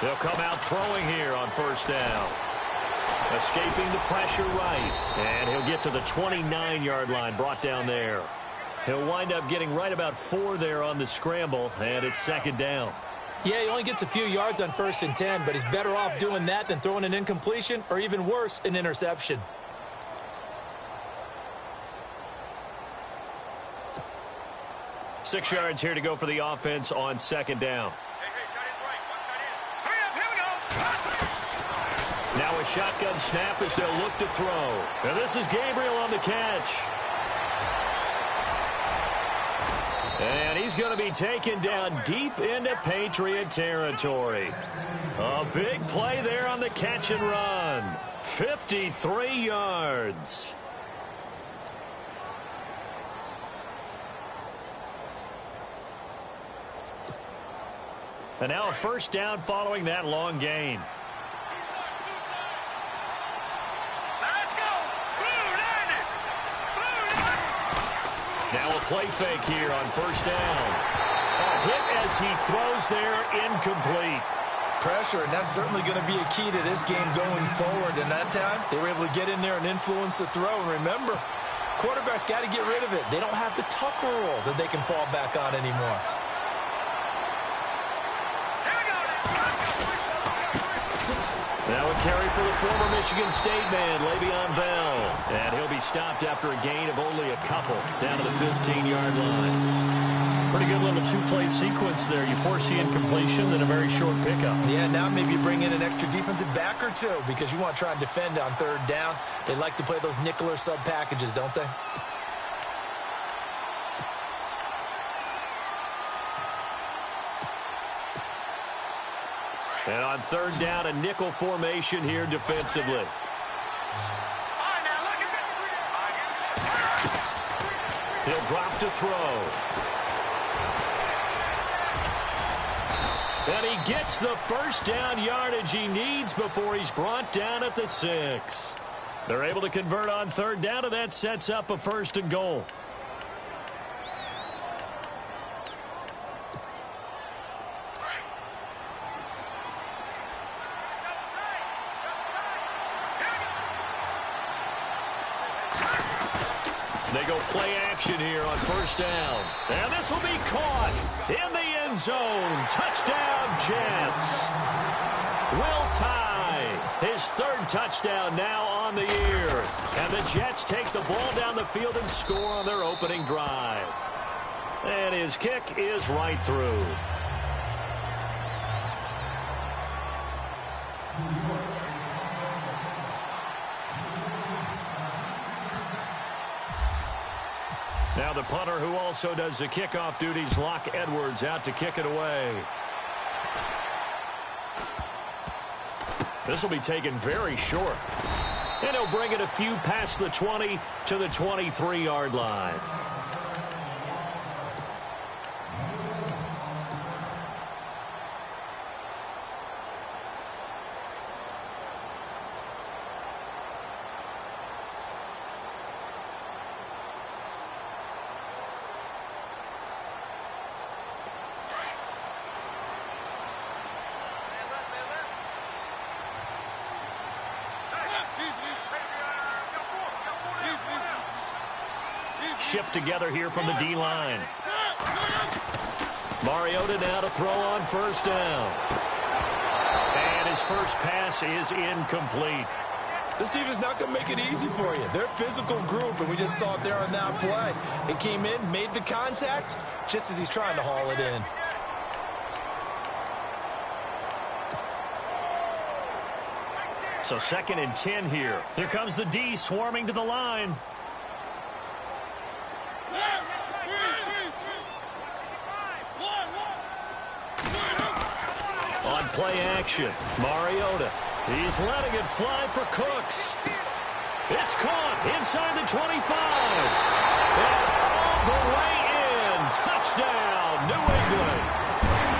They'll come out throwing here on first down. Escaping the pressure right. And he'll get to the 29-yard line, brought down there. He'll wind up getting right about 4 there on the scramble, and it's second down. Yeah, he only gets a few yards on 1st and 10, but he's better off doing that than throwing an incompletion or even worse, an interception. Six yards here to go for the offense on second down. Now a shotgun snap as they'll look to throw. And this is Gabriel on the catch. And he's going to be taken down deep into Patriot territory. A big play there on the catch and run. 53 yards. And now a first down following that long gain. Now a play fake here on first down. A hit as he throws there, incomplete. Pressure, and that's certainly going to be a key to this game going forward. And that time, they were able to get in there and influence the throw. And remember, quarterbacks got to get rid of it. They don't have the Tucker rule that they can fall back on anymore. Now a carry for the former Michigan State man, Le'Veon Bell. And he'll be stopped after a gain of only a couple down to the 15-yard line. Pretty good little two-play sequence there. You force the incompletion, then a very short pickup. Yeah, now maybe you bring in an extra defensive back or two because you want to try and defend on third down. They like to play those nickel or sub packages, don't they? And on third down, a nickel formation here defensively. He'll drop to throw. And he gets the first down yardage he needs before he's brought down at the 6. They're able to convert on third down, and that sets up a 1st and goal. They go play action here on first down. And this will be caught in the end zone. Touchdown, Jets. Will Tye, his 3rd touchdown now on the year. And the Jets take the ball down the field and score on their opening drive. And his kick is right through. Now the punter who also does the kickoff duties, Locke Edwards, out to kick it away. This will be taken very short. And he'll bring it a few past the 20 to the 23-yard line. Shift together here from the D-line. Mariota now to throw on first down. And his first pass is incomplete. This defense is not going to make it easy for you. They're a physical group, and we just saw it there on that play. It came in, made the contact, just as he's trying to haul it in. So 2nd and 10 here. Here comes the D swarming to the line. On play action, Mariota. He's letting it fly for Cooks. It's caught inside the 25. And all the way in. Touchdown, New England.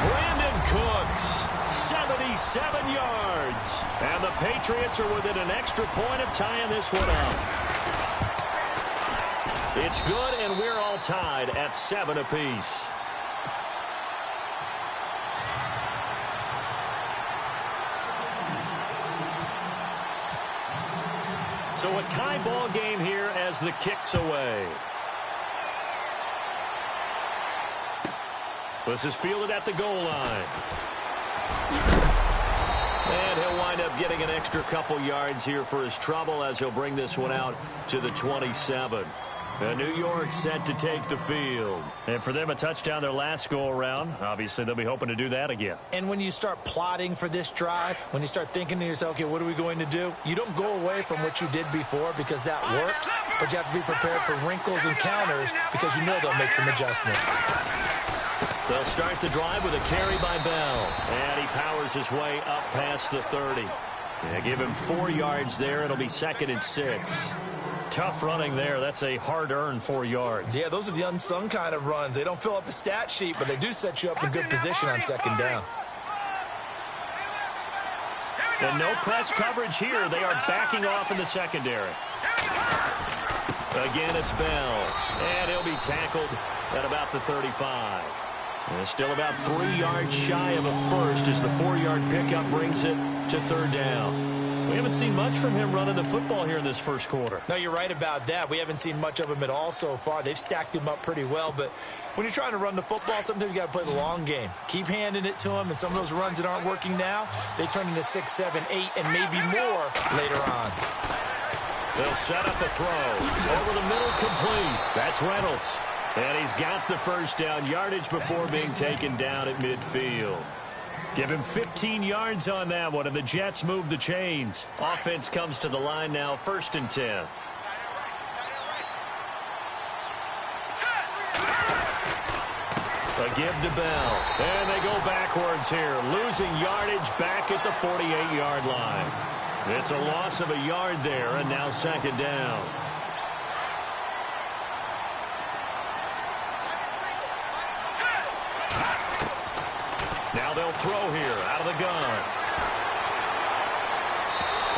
Brandon Cooks, 77 yards. And the Patriots are within an extra point of tying this one up. It's good, and we're all tied at 7 apiece. So a tie ball game here as the kick's away. This is fielded at the goal line. And he'll wind up getting an extra couple yards here for his trouble as he'll bring this one out to the 27. And New York set to take the field. And for them, a touchdown their last go-around. Obviously, they'll be hoping to do that again. And when you start plotting for this drive, when you start thinking to yourself, okay, what are we going to do? You don't go away from what you did before because that worked, but you have to be prepared for wrinkles and counters because you know they'll make some adjustments. They'll start the drive with a carry by Bell. And he powers his way up past the 30. Yeah, give him 4 yards there. It'll be 2nd and 6. Tough running there. That's a hard-earned 4 yards. Yeah, those are the unsung kind of runs. They don't fill up the stat sheet, but they do set you up in good position on 2nd down. And no press coverage here. They are backing off in the secondary. Again, it's Bell. And he'll be tackled at about the 35. And still about 3 yards shy of a first as the 4-yard pickup brings it to 3rd down. We haven't seen much from him running the football here in this first quarter. No, you're right about that. We haven't seen much of him at all so far. They've stacked him up pretty well, but when you're trying to run the football, sometimes you got to play the long game. Keep handing it to him, and some of those runs that aren't working now, they turn into 6, 7, 8, and maybe more later on. They'll set up a throw. Over the middle, complete. That's Reynolds. And he's got the first down yardage before being taken down at midfield. Give him 15 yards on that one, and the Jets move the chains. Offense comes to the line now, 1st and 10. A give to Bell. And they go backwards here, losing yardage back at the 48-yard line. It's a loss of a yard there, and now 2nd down. Now they'll throw here out of the gun.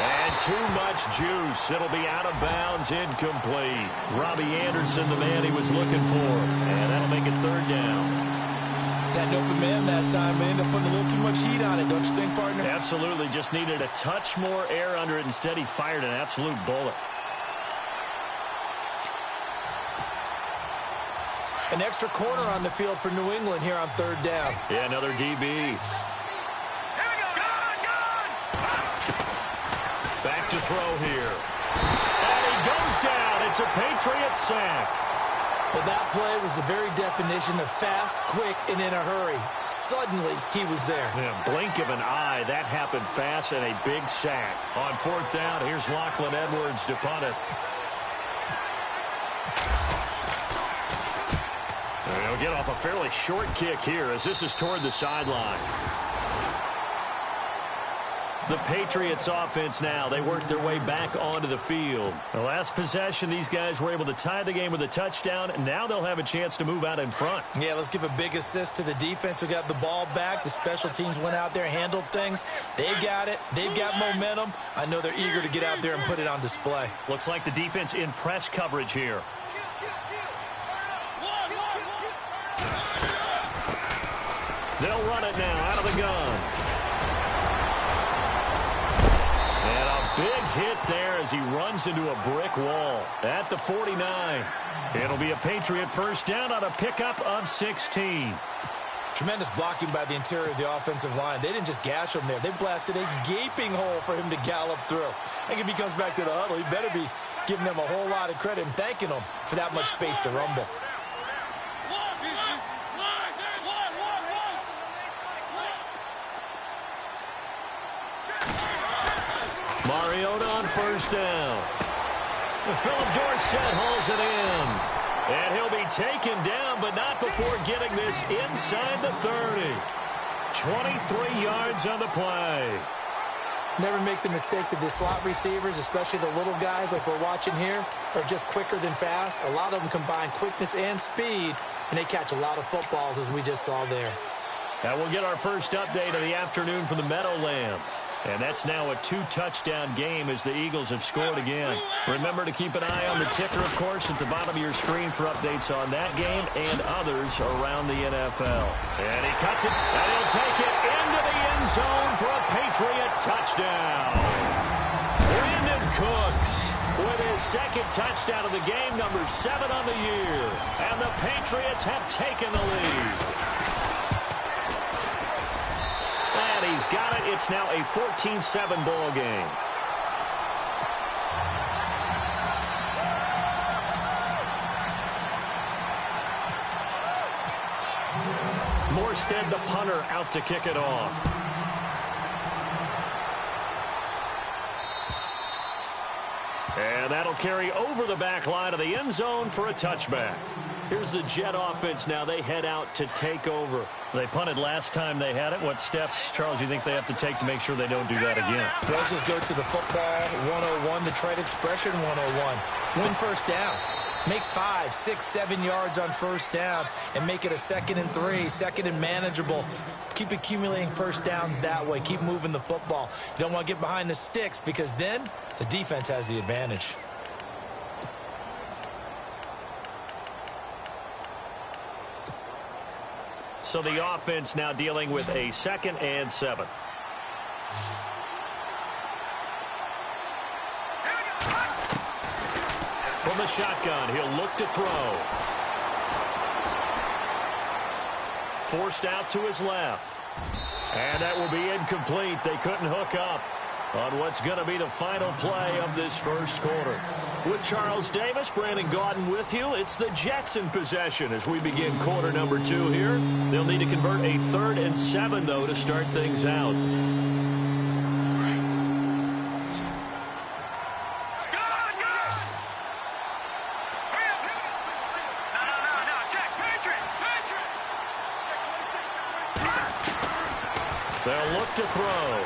And too much juice. It'll be out of bounds, incomplete. Robbie Anderson, the man he was looking for. And that'll make it 3rd down. Had an open man that time, but ended up putting a little too much heat on it, don't you think, partner? Absolutely. Just needed a touch more air under it. Instead, he fired an absolute bullet. An extra corner on the field for New England here on 3rd down. Yeah, another DB. Back to throw here. And he goes down. It's a Patriot sack. Well, that play was the very definition of fast, quick, and in a hurry. Suddenly, he was there. Yeah, blink of an eye. That happened fast and a big sack. On 4th down, here's Lachlan Edwards to punt it. They'll get off a fairly short kick here as this is toward the sideline. The Patriots offense now, they work their way back onto the field. The last possession, these guys were able to tie the game with a touchdown, and now they'll have a chance to move out in front. Yeah, let's give a big assist to the defense who got the ball back. The special teams went out there, handled things. They've got it. They've got momentum. I know they're eager to get out there and put it on display. Looks like the defense in press coverage here. They'll run it now out of the gun. And a big hit there as he runs into a brick wall at the 49. It'll be a Patriot 1st down on a pickup of 16. Tremendous blocking by the interior of the offensive line. They didn't just gash him there. They blasted a gaping hole for him to gallop through. I think if he comes back to the huddle, he better be giving them a whole lot of credit and thanking them for that much space to rumble. Mariota on 1st down. Philip Dorsett hauls it in. And he'll be taken down, but not before getting this inside the 30. 23 yards on the play. Never make the mistake that the slot receivers, especially the little guys like we're watching here, are just quicker than fast. A lot of them combine quickness and speed, and they catch a lot of footballs, as we just saw there. And we'll get our first update of the afternoon from the Meadowlands. And that's now a 2-touchdown game as the Eagles have scored again. Remember to keep an eye on the ticker, of course, at the bottom of your screen for updates on that game and others around the NFL. And he cuts it, and he'll take it into the end zone for a Patriot touchdown. Brandon Cooks with his second touchdown of the game, number 7 on the year. And the Patriots have taken the lead. And he's got it. It's now a 14-7 ball game. Morstead, the punter, out to kick it off. And that'll carry over the back line of the end zone for a touchback. Here's the Jet offense now. They head out to take over. They punted last time they had it. What steps, Charles, you think they have to take to make sure they don't do that again? Let's just go to the football 101, the trade expression 101. Win first down. Make 5, 6, 7 yards on first down and make it a 2nd and 3, 2nd and manageable. Keep accumulating first downs that way. Keep moving the football. You don't want to get behind the sticks because then the defense has the advantage. So the offense now dealing with a 2nd and 7. From the shotgun, he'll look to throw. Forced out to his left. And that will be incomplete. They couldn't hook up on what's going to be the final play of this first quarter. With Charles Davis, Brandon Gaudin with you. It's the Jets in possession as we begin quarter number 2 here. They'll need to convert a 3rd and 7, though, to start things out. They'll look to throw.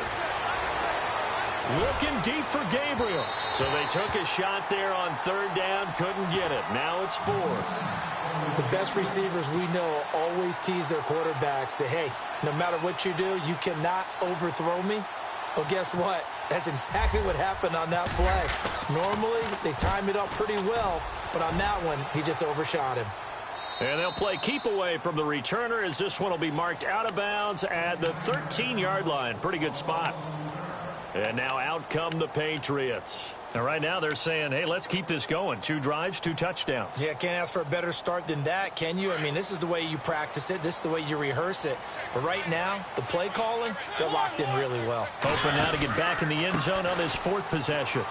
Looking deep for Gabriel. So they took a shot there on 3rd down, couldn't get it. Now it's 4th. The best receivers we know always tease their quarterbacks that, hey, no matter what you do, you cannot overthrow me. Well, guess what? That's exactly what happened on that play. Normally, they time it up pretty well, but on that one, he just overshot him. And they'll play keep away from the returner as this one will be marked out of bounds at the 13-yard line. Pretty good spot. And now out come the Patriots. And right now they're saying, hey, let's keep this going. 2 drives, 2 touchdowns. Yeah, can't ask for a better start than that, can you? I mean, this is the way you practice it. This is the way you rehearse it. But right now, the play calling, they're locked in really well. Hoping now to get back in the end zone on this 4th possession.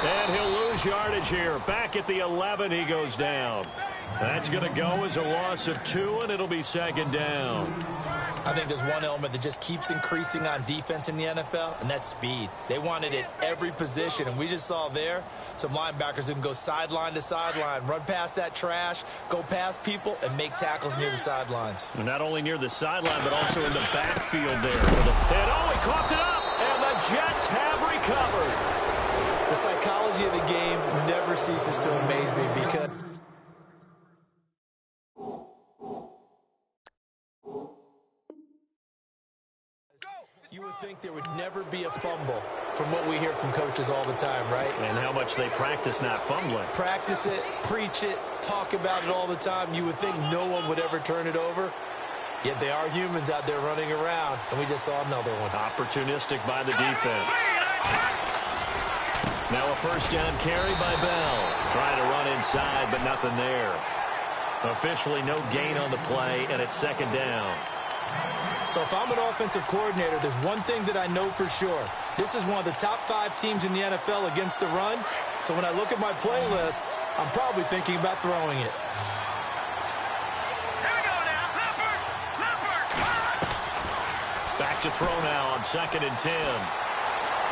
And he'll lose yardage here. Back at the 11, he goes down. That's going to go as a loss of 2, and it'll be 2nd down. I think there's one element that just keeps increasing on defense in the NFL, and that's speed. They want it at every position, and we just saw there some linebackers who can go sideline to sideline, run past that trash, go past people, and make tackles near the sidelines. And not only near the sideline, but also in the backfield there. And oh, he coughed it up, and the Jets have recovered. The psychology of the game never ceases to amaze me because you would think there would never be a fumble from what we hear from coaches all the time, right? And how much they practice not fumbling. Practice it, preach it, talk about it all the time. You would think no one would ever turn it over. Yet they are humans out there running around, and we just saw another one. Opportunistic by the defense. Now a first down carry by Bell. Trying to run inside, but nothing there. Officially no gain on the play, and it's 2nd down. So if I'm an offensive coordinator, there's one thing that I know for sure. This is one of the top 5 teams in the NFL against the run. So when I look at my playlist, I'm probably thinking about throwing it. Back to throw now on 2nd and 10.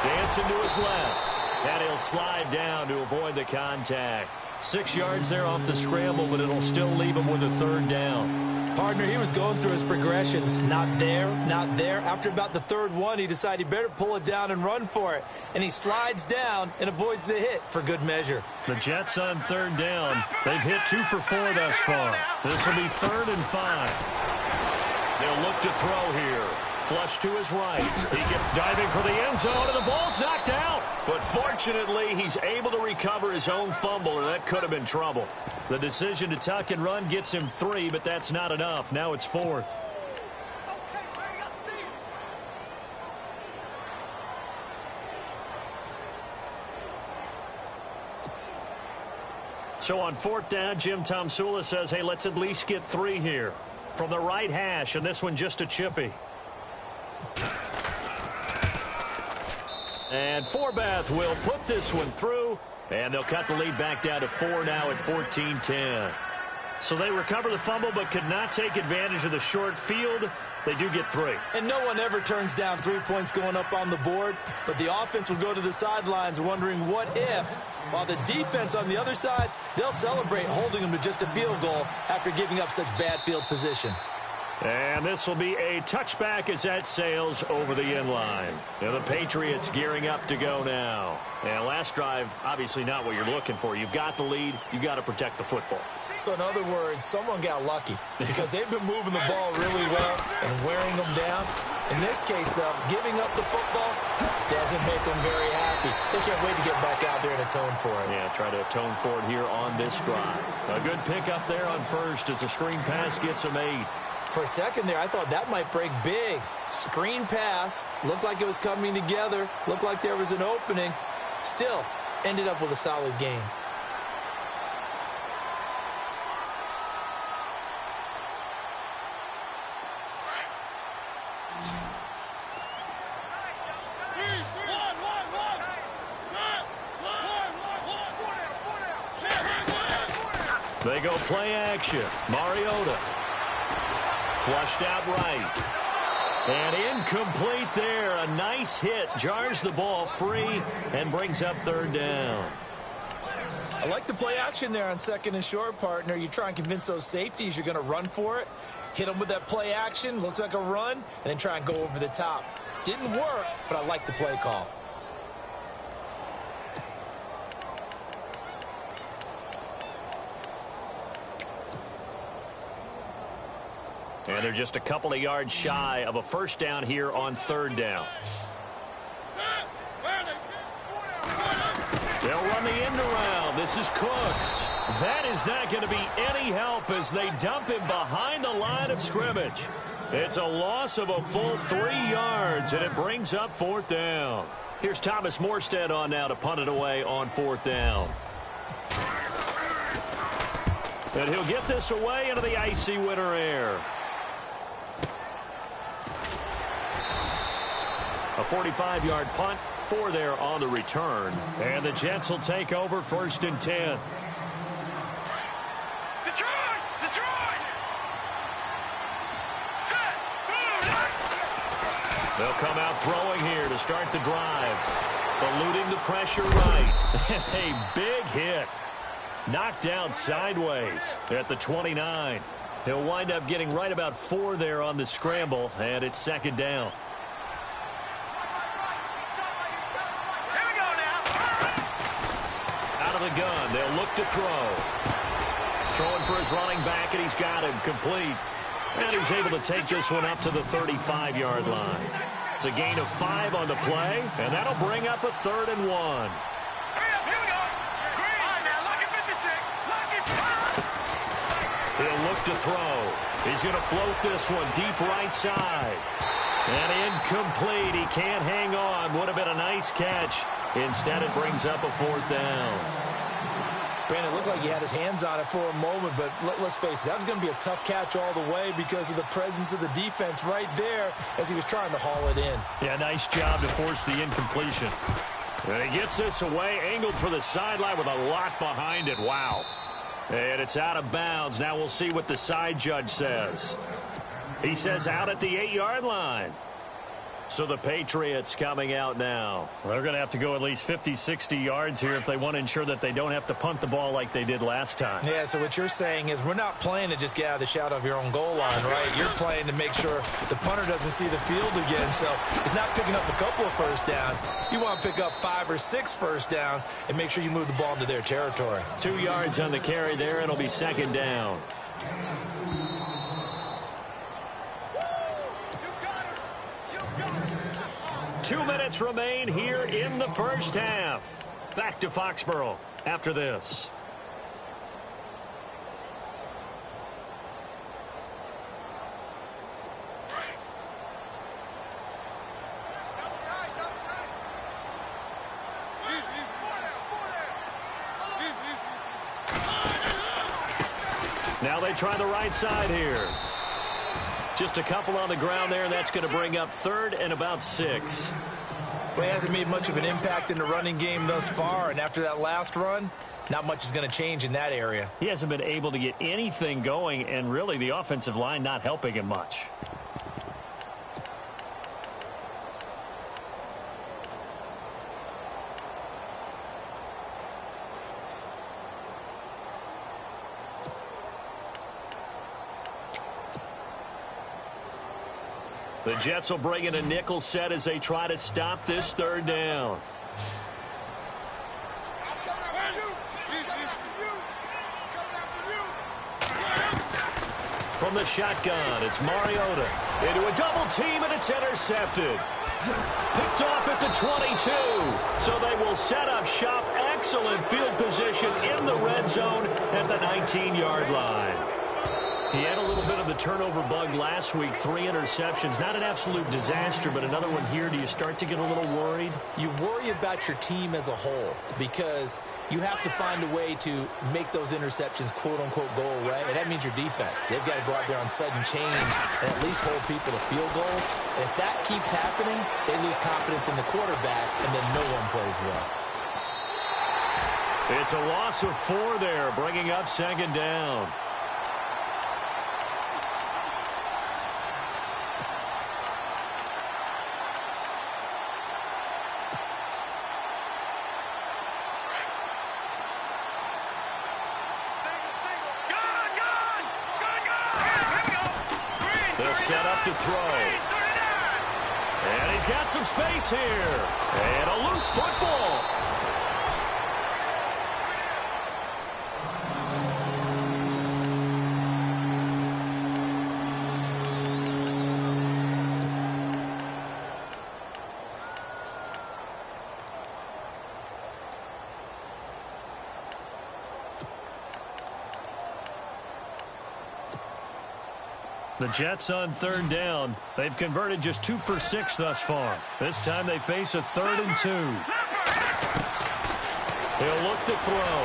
Dancing to his left. And he'll slide down to avoid the contact. 6 yards there off the scramble, but it'll still leave him with a 3rd down. Partner, he was going through his progressions. Not there, not there. After about the 3rd one, he decided he better pull it down and run for it. And he slides down and avoids the hit for good measure. The Jets on 3rd down. They've hit 2 for 4 thus far. This will be 3rd and 5. They'll look to throw here. Flush to his right. He kept diving for the end zone, and the ball's knocked out. But fortunately, he's able to recover his own fumble, or that could have been trouble. The decision to tuck and run gets him 3, but that's not enough. Now it's 4th. So on 4th down, Jim Tomsula says, hey, let's at least get 3 here. From the right hash, and this one just a chippy. And Forbath will put this one through, and they'll cut the lead back down to 4 now at 14-10. So they recover the fumble but could not take advantage of the short field. They do get 3. And no one ever turns down 3 points going up on the board, but the offense will go to the sidelines wondering what if, while the defense on the other side, they'll celebrate holding them to just a field goal after giving up such bad field position. And this will be a touchback as that sails over the end line. Now the Patriots gearing up to go now. And last drive, obviously not what you're looking for. You've got the lead. You've got to protect the football. So in other words, someone got lucky because they've been moving the ball really well and wearing them down. In this case, though, giving up the football doesn't make them very happy. They can't wait to get back out there and atone for it. Yeah, try to atone for it here on this drive. A good pickup there on first as the screen pass gets a made. For a second there, I thought that might break big. Screen pass, looked like it was coming together, looked like there was an opening. Still, ended up with a solid game. They go play action. Mariota. Flushed out right. And incomplete there. A nice hit. Jars the ball free and brings up 3rd down. I like the play action there on 2nd and short, partner. You try and convince those safeties you're going to run for it. Hit them with that play action. Looks like a run. And then try and go over the top. Didn't work, but I like the play call. And they're just a couple of yards shy of a 1st down here on 3rd down. They'll run the end around. This is Cooks. That is not going to be any help as they dump him behind the line of scrimmage. It's a loss of a full 3 yards, and it brings up 4th down. Here's Thomas Morstead on now to punt it away on 4th down. And he'll get this away into the icy winter air. A 45-yard punt, 4 there on the return. And the Jets will take over 1st and 10. They'll come out throwing here to start the drive. Eluding the pressure right. A big hit. Knocked down sideways at the 29. He'll wind up getting right about 4 there on the scramble, and it's 2nd down. The gun. They'll look to throw. Throwing for his running back, and he's got him complete. And he's able to take this one up to the 35-yard line. It's a gain of 5 on the play, and that'll bring up a 3rd and 1. He'll look to throw. He's going to float this one deep right side. And incomplete. He can't hang on. Would have been a nice catch. Instead, it brings up a 4th down. Brandon, it looked like he had his hands on it for a moment, but let's face it, that was going to be a tough catch all the way because of the presence of the defense right there as he was trying to haul it in. Yeah, nice job to force the incompletion. And he gets this away, angled for the sideline with a lot behind it. Wow. And it's out of bounds. Now we'll see what the side judge says. He says out at the 8-yard line. So the Patriots coming out now. Well, they're going to have to go at least 50, 60 yards here if they want to ensure that they don't have to punt the ball like they did last time. Yeah, so what you're saying is we're not playing to just get out of the shadow of your own goal line, right? You're playing to make sure the punter doesn't see the field again. So it's not picking up a couple of 1st downs. You want to pick up 5 or 6 1st downs and make sure you move the ball into their territory. 2 yards on the carry there. It'll be 2nd down. 2 minutes remain here in the 1st half. Back to Foxborough after this. Now they try the right side here. Just a couple on the ground there, and that's going to bring up 3rd and about 6. Well, he hasn't made much of an impact in the running game thus far, and after that last run, not much is going to change in that area. He hasn't been able to get anything going, and really the offensive line not helping him much. The Jets will bring in a nickel set as they try to stop this 3rd down. From the shotgun, it's Mariota into a double team, and it's intercepted. Picked off at the 22. So they will set up shop. Excellent field position in the red zone at the 19-yard line. He had a little bit of the turnover bug last week, 3 interceptions. Not an absolute disaster, but another one here. Do you start to get a little worried? You worry about your team as a whole because you have to find a way to make those interceptions, quote-unquote, go away, and that means your defense. They've got to go out there on sudden change and at least hold people to field goals. And if that keeps happening, they lose confidence in the quarterback, and then no one plays well. It's a loss of 4 there, bringing up 2nd down. Set up to throw. And he's got some space here. And a loose football. The Jets on 3rd down. They've converted just 2 for 6 thus far. This time they face a 3rd and 2. He'll look to throw.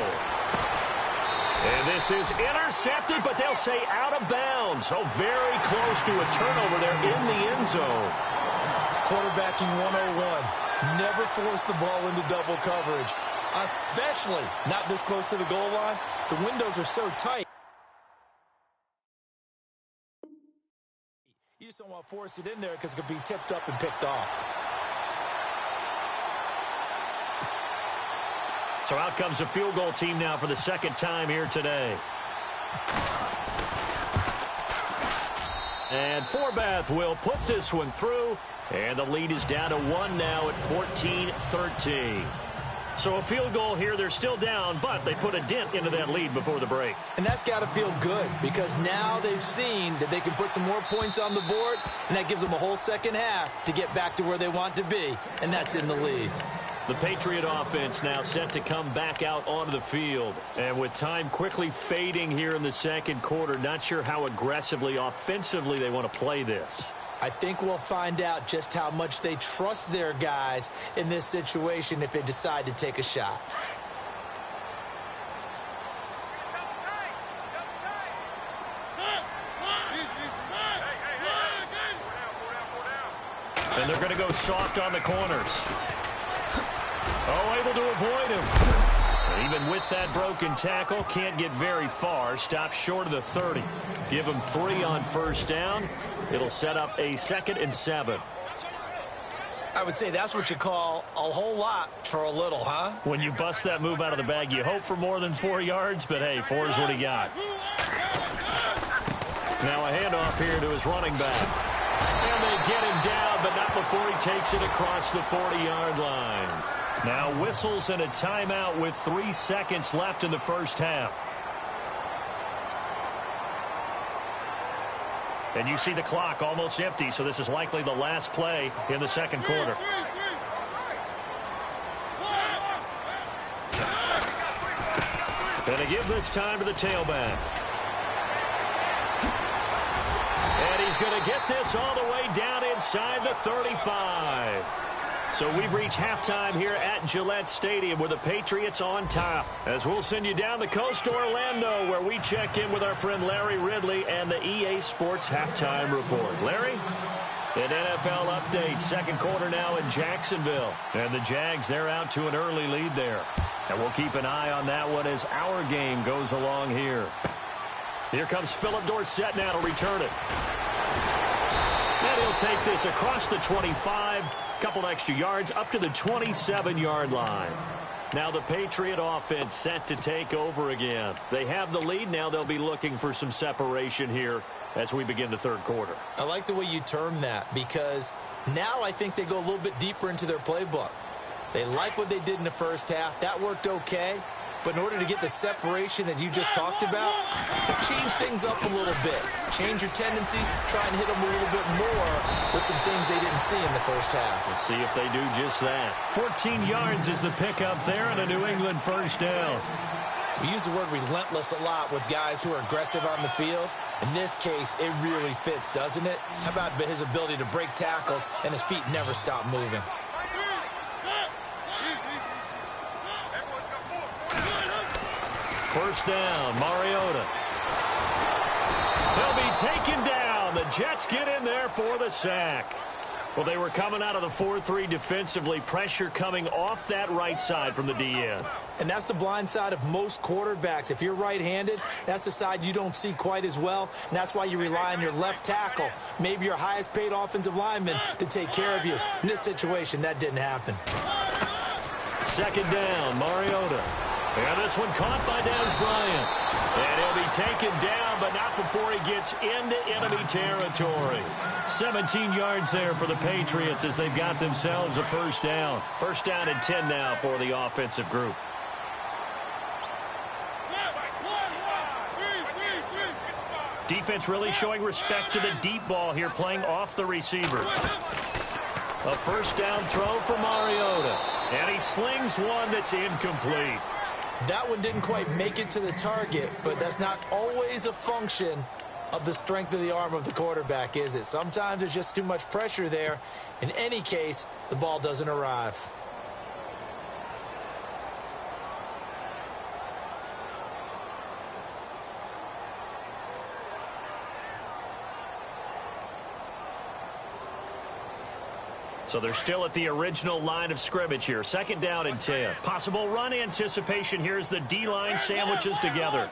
And this is intercepted, but they'll say out of bounds. Oh, very close to a turnover there in the end zone. Quarterbacking 101. Never force the ball into double coverage, especially not this close to the goal line. The windows are so tight. You just don't want to force it in there because it could be tipped up and picked off. So out comes a field goal team now for the 2nd time here today. And Forbath will put this one through. And the lead is down to 1 now at 14-13. So a field goal here, they're still down, but they put a dent into that lead before the break. And that's got to feel good because now they've seen that they can put some more points on the board, and that gives them a whole second half to get back to where they want to be, and that's in the lead. The Patriot offense now set to come back out onto the field. And with time quickly fading here in the 2nd quarter, not sure how aggressively, offensively they want to play this. I think we'll find out just how much they trust their guys in this situation if they decide to take a shot. And they're going to go soft on the corners. Oh, able to avoid him. And even with that broken tackle, can't get very far. Stops short of the 30. Give him 3 on 1st down. It'll set up a 2nd and 7. I would say that's what you call a whole lot for a little, huh? When you bust that move out of the bag, you hope for more than 4 yards, but hey, 4 is what he got. Now a handoff here to his running back. And they get him down, but not before he takes it across the 40-yard line. Now whistles and a timeout with 3 seconds left in the 1st half. And you see the clock almost empty, so this is likely the last play in the 2nd quarter. Gonna give this time to the tailback. And he's going to get this all the way down inside the 35. So So we've reached halftime here at Gillette Stadium with the Patriots on top. As we'll send you down the coast to Orlando, where we check in with our friend Larry Ridley and the EA Sports Halftime Report. Larry? An NFL update. Second quarter now in Jacksonville. And the Jags, they're out to an early lead there. And we'll keep an eye on that one as our game goes along here. Here comes Philip Dorsett now to return it. And he'll take this across the 25, couple extra yards, up to the 27-yard line. Now the Patriot offense set to take over again. They have the lead. Now they'll be looking for some separation here as we begin the third quarter. I like the way you term that, because now I think they go a little bit deeper into their playbook. They like what they did in the first half. That worked okay. But in order to get the separation that you just talked about, change things up a little bit. Change your tendencies, try and hit them a little bit more with some things they didn't see in the first half. Let's see if they do just that. 14 yards is the pickup there, and a New England first down. We use the word relentless a lot with guys who are aggressive on the field. In this case, it really fits, doesn't it? How about his ability to break tackles and his feet never stop moving? First down, Mariota. He'll be taken down. The Jets get in there for the sack. Well, they were coming out of the 4-3 defensively. Pressure coming off that right side from the DN. And that's the blind side of most quarterbacks. If you're right-handed, that's the side you don't see quite as well. And that's why you rely on your left tackle, maybe your highest-paid offensive lineman, to take care of you. In this situation, that didn't happen. Second down, Mariota. And this one caught by Dez Bryant. And he'll be taken down, but not before he gets into enemy territory. 17 yards there for the Patriots as they've got themselves a first down. First down and 10 now for the offensive group. Defense really showing respect to the deep ball here, playing off the receivers. A first down throw for Mariota. And he slings one that's incomplete. That one didn't quite make it to the target, but that's not always a function of the strength of the arm of the quarterback, is it? Sometimes there's just too much pressure there. In any case, the ball doesn't arrive. So they're still at the original line of scrimmage here. Second down and 10. Possible run anticipation here as the D-line sandwiches together.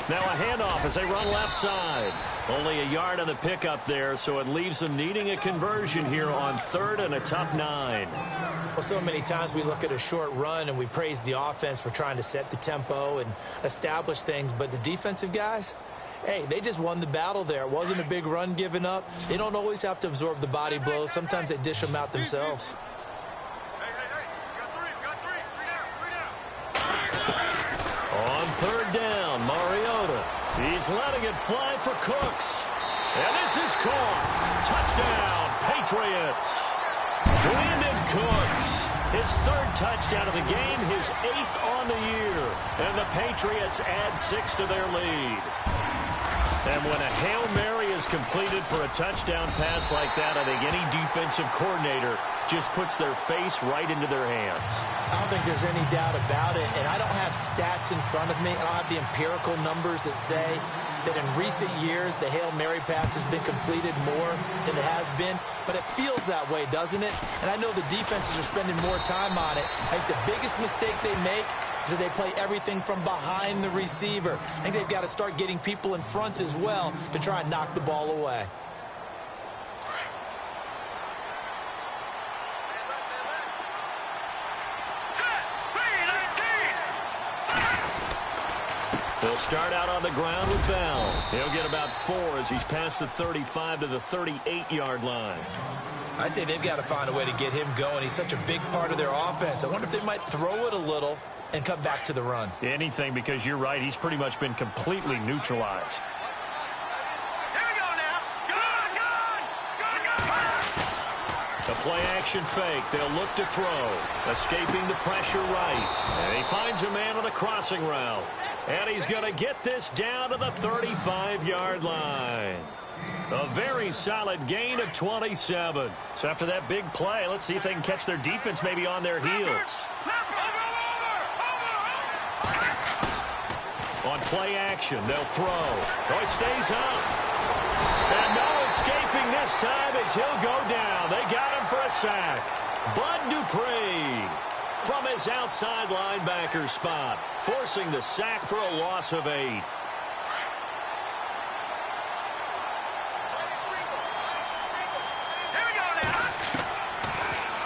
Now a handoff as they run left side. Only a yard on the pickup there, so it leaves them needing a conversion here on third and a tough 9. Well, so many times we look at a short run and we praise the offense for trying to set the tempo and establish things, but the defensive guys, hey, they just won the battle there. It wasn't a big run given up. They don't always have to absorb the body blows. Sometimes they dish them out themselves. On third down, Mariota. He's letting it fly for Cooks. And this is caught. Touchdown, Patriots. Brandon Cooks. His third touchdown of the game, his 8th on the year. And the Patriots add 6 to their lead. And when a Hail Mary is completed for a touchdown pass like that, I think any defensive coordinator just puts their face right into their hands. I don't think there's any doubt about it, and I don't have stats in front of me. I don't have the empirical numbers that say that in recent years the Hail Mary pass has been completed more than it has been, but it feels that way, doesn't it? And I know the defenses are spending more time on it. I think the biggest mistake they make is that they play everything from behind the receiver. I think they've got to start getting people in front as well to try and knock the ball away. They'll start out on the ground with Bell. He'll get about 4 as he's past the 35 to the 38-yard line. I'd say they've got to find a way to get him going. He's such a big part of their offense. I wonder if they might throw it a little and come back to the run. Anything, because you're right. He's pretty much been completely neutralized. Here we go now. The play-action fake. They'll look to throw. Escaping the pressure right. And he finds a man on the crossing route. And he's going to get this down to the 35-yard line. A very solid gain of 27. So after that big play, let's see if they can catch their defense maybe on their heels. On play action, they'll throw. Oh, it stays up. And no escaping this time as he'll go down. They got him for a sack. Bud Dupree from his outside linebacker spot, forcing the sack for a loss of 8.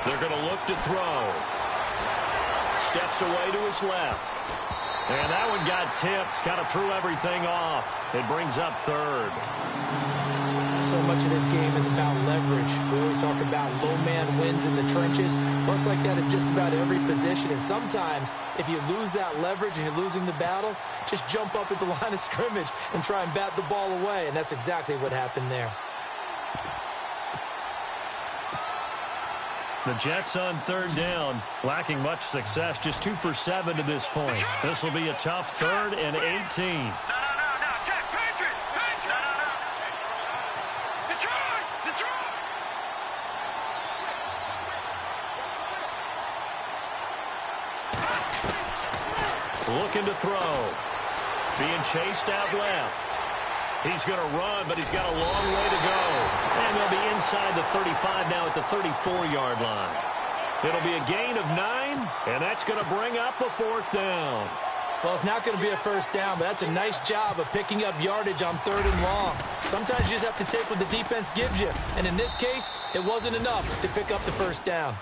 They're going to look to throw. Steps away to his left. And that one got tipped. Kind of threw everything off. It brings up 3rd. So much of this game is about leverage. We always talk about low man wins in the trenches. Well, it's like that in just about every position. And sometimes, if you lose that leverage and you're losing the battle, just jump up at the line of scrimmage and try and bat the ball away. And that's exactly what happened there. The Jets on 3rd down, lacking much success, just 2 for 7 to this point. This will be a tough 3rd and 18. No, Jack, patience. No. Detroit. Looking to throw. Being chased out left. He's going to run, but he's got a long way to go. And they'll be inside the 35 now at the 34-yard line. It'll be a gain of 9, and that's going to bring up a 4th down. Well, it's not going to be a first down, but that's a nice job of picking up yardage on 3rd and long. Sometimes you just have to take what the defense gives you. And in this case, it wasn't enough to pick up the first down.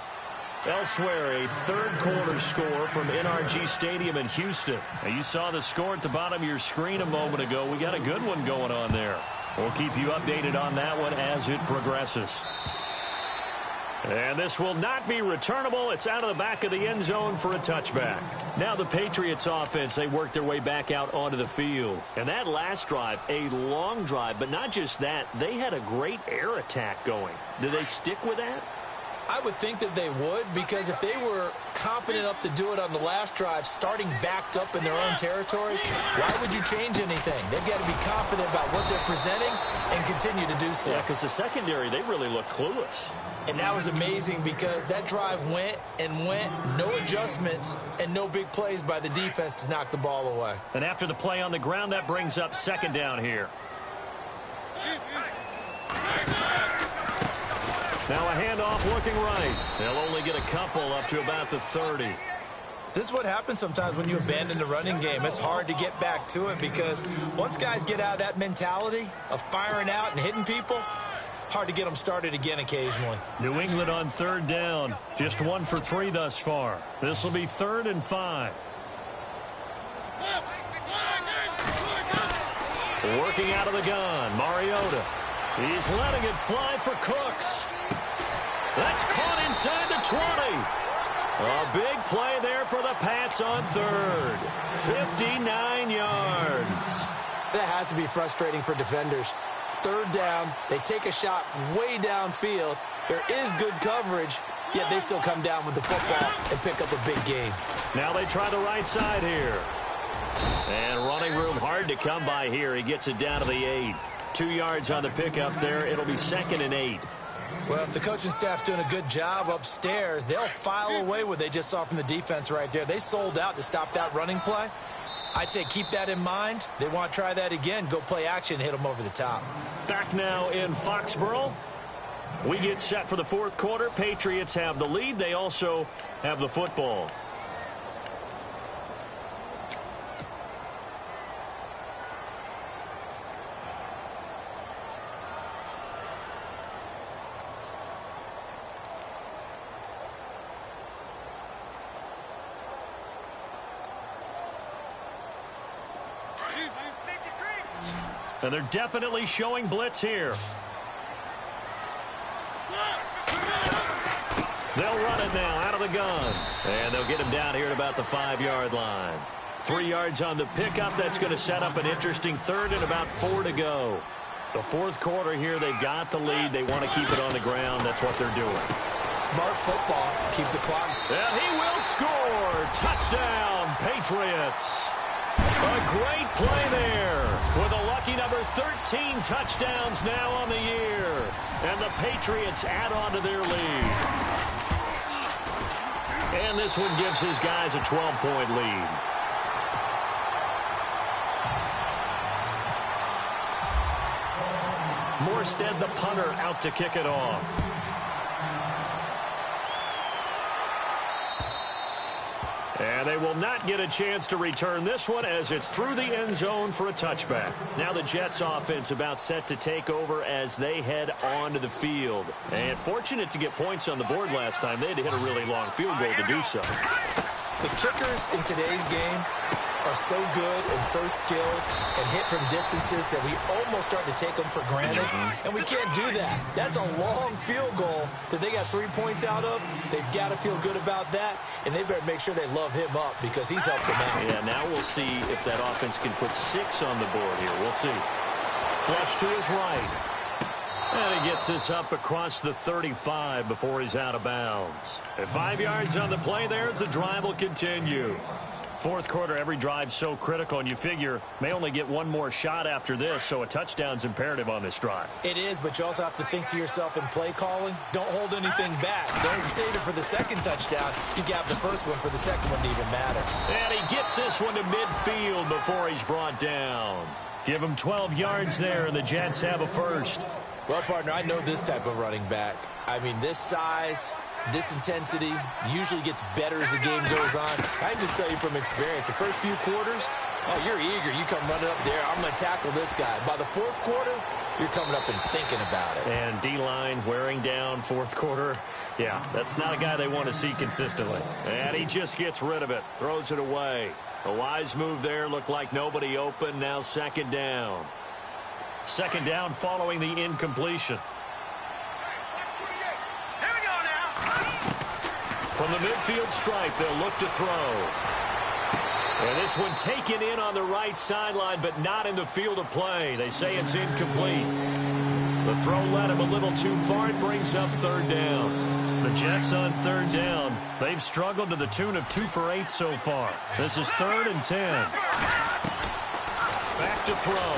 Elsewhere, a 3rd quarter score from NRG Stadium in Houston. Now, you saw the score at the bottom of your screen a moment ago. We got a good one going on there. We'll keep you updated on that one as it progresses. And this will not be returnable. It's out of the back of the end zone for a touchback. Now the Patriots offense, they work their way back out onto the field. And that last drive, a long drive, but not just that. They had a great air attack going. Do they stick with that? I would think that they would, because if they were confident enough to do it on the last drive, starting backed up in their own territory, why would you change anything? They've got to be confident about what they're presenting and continue to do so. Yeah, because the secondary, they really look clueless. And that was amazing because that drive went, no adjustments, and no big plays by the defense to knock the ball away. And after the play on the ground, that brings up 2nd down here. Now a handoff looking right. They'll only get a couple up to about the 30. This is what happens sometimes when you abandon the running game. It's hard to get back to it because once guys get out of that mentality of firing out and hitting people, hard to get them started again occasionally. New England on 3rd down. Just 1 for 3 thus far. This will be 3rd and 5. Working out of the gun, Mariota. He's letting it fly for Cooks. That's caught inside the 20. A big play there for the Pats on 3rd. 59 yards. That has to be frustrating for defenders. 3rd down, they take a shot way downfield. There is good coverage, yet they still come down with the football and pick up a big gain. Now they try the right side here. And running room hard to come by here. He gets it down to the 8. 2 yards on the pickup there. It'll be 2nd and 8. Well, if the coaching staff's doing a good job upstairs, they'll file away what they just saw from the defense right there. They sold out to stop that running play. I'd say keep that in mind. They want to try that again. Go play action, hit them over the top. Back now in Foxborough. We get set for the 4th quarter. Patriots have the lead. They also have the football. And they're definitely showing blitz here. They'll run it now out of the gun. And they'll get him down here at about the 5-yard line. 3 yards on the pickup. That's going to set up an interesting 3rd and about 4 to go. The 4th quarter here, they've got the lead. They want to keep it on the ground. That's what they're doing. Smart football. Keep the clock. And he will score. Touchdown, Patriots. A great play there with a lucky number 13 touchdowns now on the year. And the Patriots add on to their lead. And this one gives his guys a 12-point lead. Morstead, the punter, out to kick it off. And they will not get a chance to return this one as it's through the end zone for a touchback. Now the Jets offense about set to take over as they head onto the field. And fortunate to get points on the board last time. They had to hit a really long field goal to do so. The kickers in today's game are so good and so skilled and hit from distances that we almost start to take them for granted. And we can't do that. That's a long field goal that they got 3 points out of. They've got to feel good about that, and they better make sure they love him up because he's helped them out. Yeah, now we'll see if that offense can put 6 on the board here. We'll see. Flush to his right. And he gets this up across the 35 before he's out of bounds. At 5 yards on the play there, the drive will continue. Fourth quarter, every drive's so critical, and you figure may only get one more shot after this, so a touchdown's imperative on this drive. It is, but you also have to think to yourself in play calling, don't hold anything back. Don't save it for the second touchdown. You got the first one for the second one to even matter. And he gets this one to midfield before he's brought down. Give him 12 yards there, and the Jets have a first. Well, partner, I know this type of running back. I mean, this size, this intensity usually gets better as the game goes on. I can just tell you from experience, the first few quarters, oh, you're eager. You come running up there, I'm going to tackle this guy. By the fourth quarter, you're coming up and thinking about it. And D-line wearing down fourth quarter. Yeah, that's not a guy they want to see consistently. And he just gets rid of it, throws it away. A wise move there, looked like nobody open. Now second down. Second down following the incompletion. From the midfield stripe, they'll look to throw. And this one taken in on the right sideline, but not in the field of play. They say it's incomplete. The throw led him a little too far. It brings up third down. The Jets on third down. They've struggled to the tune of 2 for 8 so far. This is 3rd and 10. Back to throw.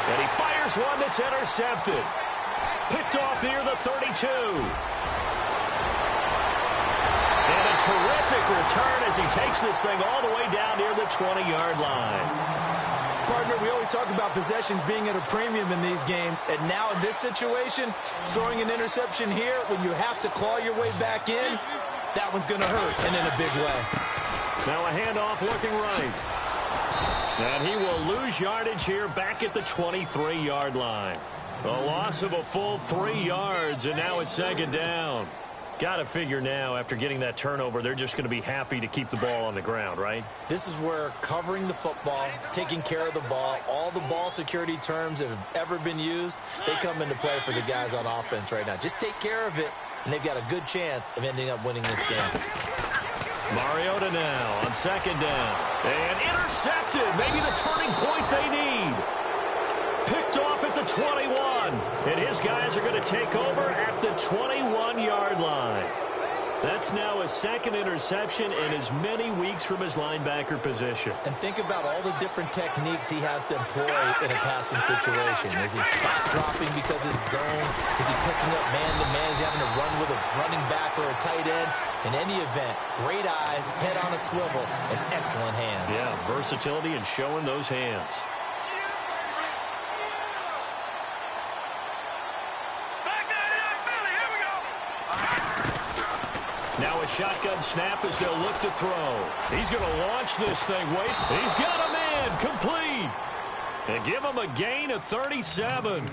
And he fires one that's intercepted. Picked off near the 32. And a terrific return as he takes this thing all the way down near the 20-yard line. Partner, we always talk about possessions being at a premium in these games, and now in this situation, throwing an interception here when you have to claw your way back in, that one's going to hurt, and in a big way. Now a handoff looking right. And he will lose yardage here back at the 23-yard line. A loss of a full 3 yards, and now it's second down. Got to figure now, after getting that turnover, they're just going to be happy to keep the ball on the ground, right? This is where covering the football, taking care of the ball, all the ball security terms that have ever been used, they come into play for the guys on offense right now. Just take care of it, and they've got a good chance of ending up winning this game. Mariota now on second down. And intercepted. Maybe the turning point they need. Picked off at the 21. And his guys are going to take over at the 21-yard line. That's now his second interception in as many weeks from his linebacker position. And think about all the different techniques he has to employ in a passing situation. Is he spot dropping because it's zone? Is he picking up man-to-man? Is he having to run with a running back or a tight end? In any event, great eyes, head on a swivel, and excellent hands. Yeah, versatility and showing those hands. Now a shotgun snap as they'll look to throw. He's going to launch this thing. Wait, he's got him in. Complete. And give him a gain of 37.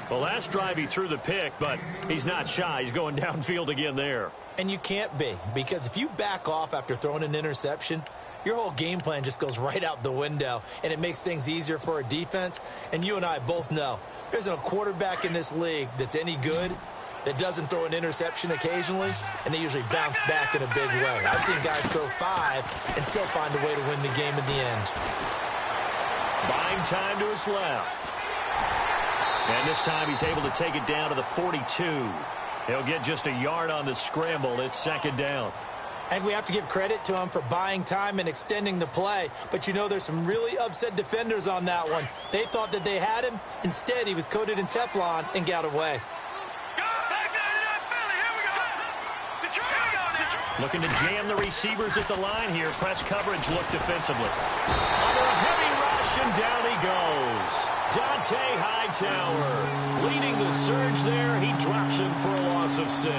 Well, last drive he threw the pick, but he's not shy. He's going downfield again there. And you can't be, because if you back off after throwing an interception, your whole game plan just goes right out the window, and it makes things easier for a defense. And you and I both know there's a quarterback in this league that's any good that doesn't throw an interception occasionally, and they usually bounce back in a big way. I've seen guys throw 5 and still find a way to win the game in the end. Buying time to his left. And this time he's able to take it down to the 42. He'll get just a yard on the scramble. It's second down. And we have to give credit to him for buying time and extending the play. But, you know, there's some really upset defenders on that one. They thought that they had him. Instead, he was coated in Teflon and got away. Looking to jam the receivers at the line here. Press coverage look defensively. Under a heavy rush, and down he goes. Dante Hightower leading the surge there. He drops him for a loss of 6.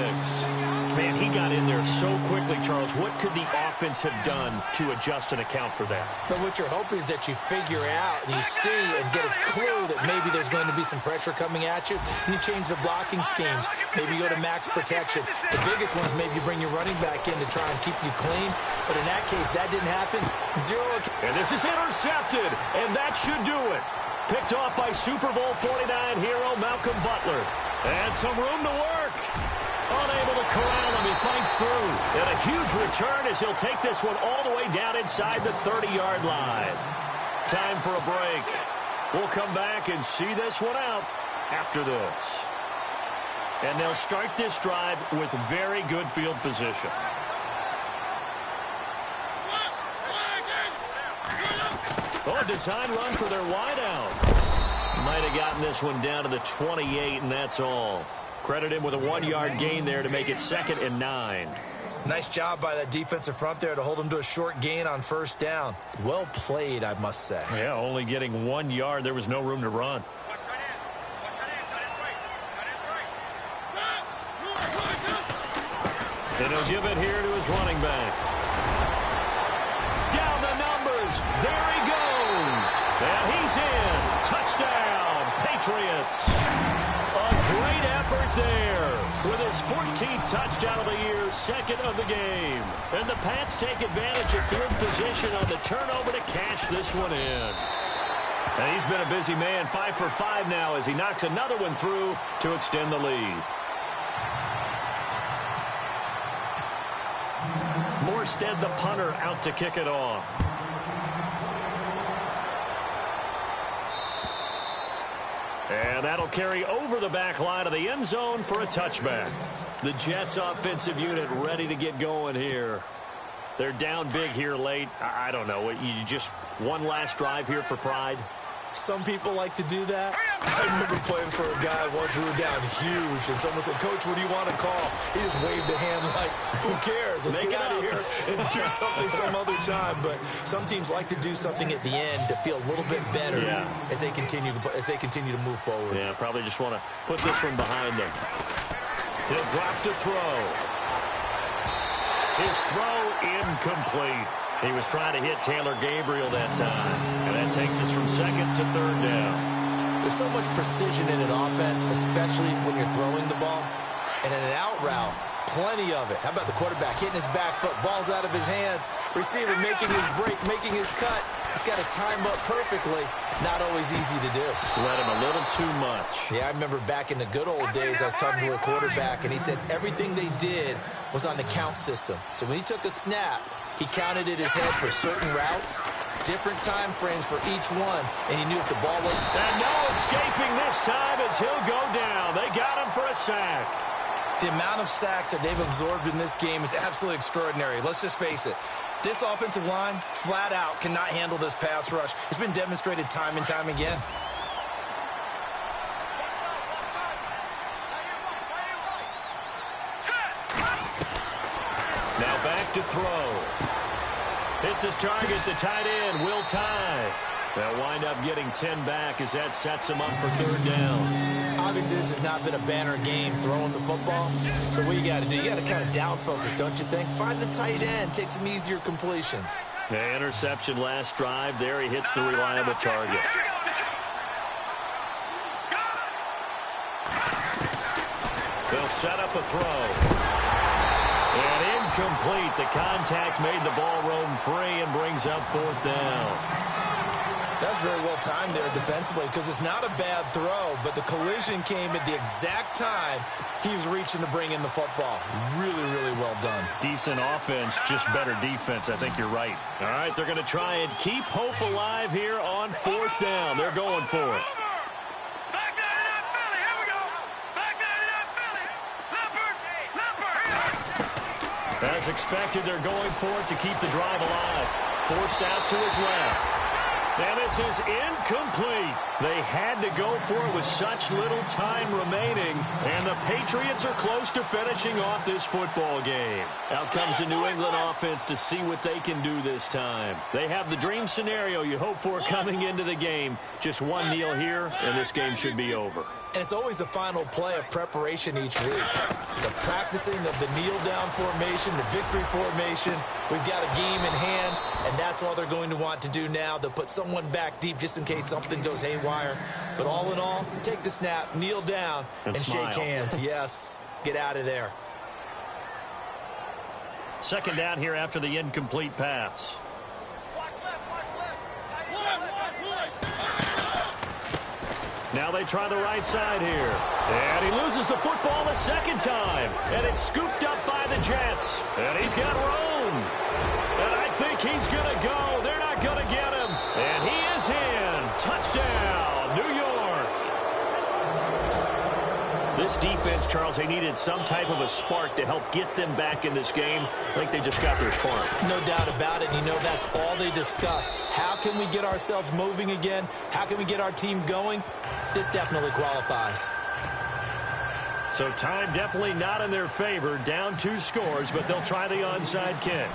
Man, he got in there so quickly, Charles. What could the offense have done to adjust and account for that? But what you're hoping is that you figure out and you see and get a clue that maybe there's going to be some pressure coming at you. And you change the blocking schemes. Maybe you go to max protection. The biggest ones, maybe you bring your running back in to try and keep you clean. But in that case, that didn't happen. 0. And this is intercepted, and that should do it. Picked off by Super Bowl 49 hero Malcolm Butler. And some room to work. Unable to corral him, he fights through. And a huge return as he'll take this one all the way down inside the 30-yard line. Time for a break. We'll come back and see this one out after this. And they'll start this drive with very good field position. Oh, a design run for their wideout. Might have gotten this one down to the 28, and that's all. Credit him with a 1-yard gain there to make it 2nd and 9. Nice job by that defensive front there to hold him to a short gain on 1st down. Well played, I must say. Yeah, only getting 1 yard. There was no room to run. And he'll give it here to his running back. Down the numbers. There he goes. And he's in. Touchdown, Patriots. A great effort there with his 14th touchdown of the year, 2nd of the game. And the Pats take advantage of field position on the turnover to cash this one in. And he's been a busy man, 5 for 5 now as he knocks another one through to extend the lead. Morstead, the punter, out to kick it off. And that'll carry over the back line of the end zone for a touchback. The Jets offensive unit ready to get going here. They're down big here late. I don't know. You just one last drive here for pride? Some people like to do that. I remember playing for a guy once we were down huge, and someone said, "Coach, what do you want to call?" He just waved a hand like, "Who cares? Let's get out of here and do something some other time." But some teams like to do something at the end to feel a little bit better as they continue to move forward. Yeah, probably just want to put this one behind them. He'll drop to throw. His throw incomplete. He was trying to hit Taylor Gabriel that time. And that takes us from 2nd to 3rd down. There's so much precision in an offense, especially when you're throwing the ball. And in an out route, plenty of it. How about the quarterback hitting his back foot, ball's out of his hands, receiver making his break, making his cut. He's got to time up perfectly. Not always easy to do. Just let him a little too much. Yeah, I remember back in the good old days, I was talking to a quarterback, and he said everything they did was on the count system. So when he took a snap, he counted in his head for certain routes, different time frames for each one, and he knew if the ball was... And no escaping this time as he'll go down. They got him for a sack. The amount of sacks that they've absorbed in this game is absolutely extraordinary. Let's just face it. This offensive line, flat out, cannot handle this pass rush. It's been demonstrated time and time again. Now back to throw. Hits his target, the tight end, Will Tye. They'll wind up getting 10 back as that sets him up for 3rd down. Obviously, this has not been a banner game throwing the football. So what you got to do, you got to kind of down focus, don't you think? Find the tight end, take some easier completions. The interception last drive. There he hits the reliable target. They'll set up a throw. And incomplete. The contact made the ball roam free and brings up 4th down. That's very well timed there defensively because it's not a bad throw, but the collision came at the exact time he was reaching to bring in the football. Really, really well done. Decent offense, just better defense. I think you're right. All right, they're going to try and keep hope alive here on 4th down. They're going for it. As As expected, they're going for it to keep the drive alive. Forced out to his left. And this is incomplete. They had to go for it with such little time remaining. And the Patriots are close to finishing off this football game. Out comes the New England offense to see what they can do this time. They have the dream scenario you hope for coming into the game. Just one kneel here, and this game should be over. And it's always the final play of preparation each week. The practicing of the kneel-down formation, the victory formation. We've got a game in hand, and that's all they're going to want to do now. They'll put someone back deep just in case something goes haywire. But all in all, take the snap, kneel down, and shake hands. Yes, get out of there. Second down here after the incomplete pass. Now they try the right side here. And he loses the football the second time. And it's scooped up by the Jets. And he's got room. And I think he's going to go. They're not going to get him. And he is in. Touchdown, New York. This defense, Charles, they needed some type of a spark to help get them back in this game. I think they just got their spark. No doubt about it. You know, that's all they discussed. How can we get ourselves moving again? How can we get our team going? This definitely qualifies. So time definitely not in their favor. Down 2 scores, but they'll try the onside kick.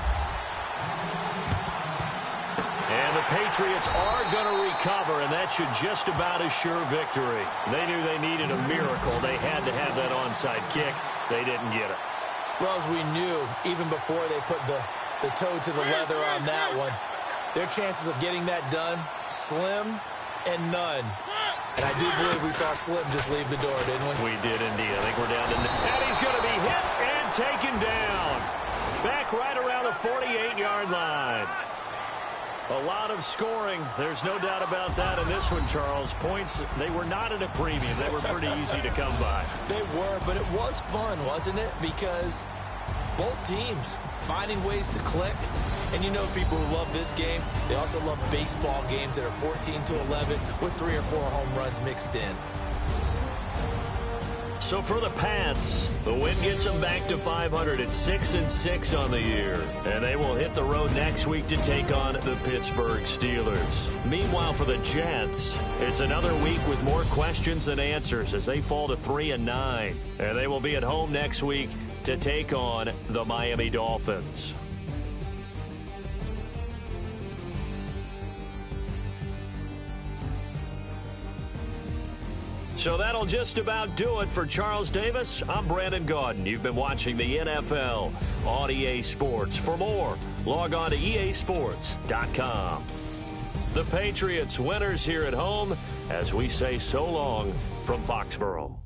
And the Patriots are going to recover, and that should just about assure victory. They knew they needed a miracle. They had to have that onside kick. They didn't get it. Well, as we knew, even before they put the toe to the leather on that one, their chances of getting that done, slim and none. And I do believe we saw Slim just leave the door, didn't we? We did indeed. I think we're down to... And he's going to be hit and taken down. Back right around the 48-yard line. A lot of scoring. There's no doubt about that in this one, Charles. Points, they were not at a premium. They were pretty easy to come by. They were, but it was fun, wasn't it? Because both teams finding ways to click. And you know people who love this game, they also love baseball games that are 14-11 with 3 or 4 home runs mixed in. So for the Pats, the win gets them back to 500 at 6-6 on the year. And they will hit the road next week to take on the Pittsburgh Steelers. Meanwhile, for the Jets, it's another week with more questions than answers as they fall to 3-9. And they will be at home next week to take on the Miami Dolphins. So that'll just about do it for Charles Davis. I'm Brandon Gaudin. You've been watching the NFL on EA Sports. For more, log on to easports.com. The Patriots winners here at home as we say so long from Foxborough.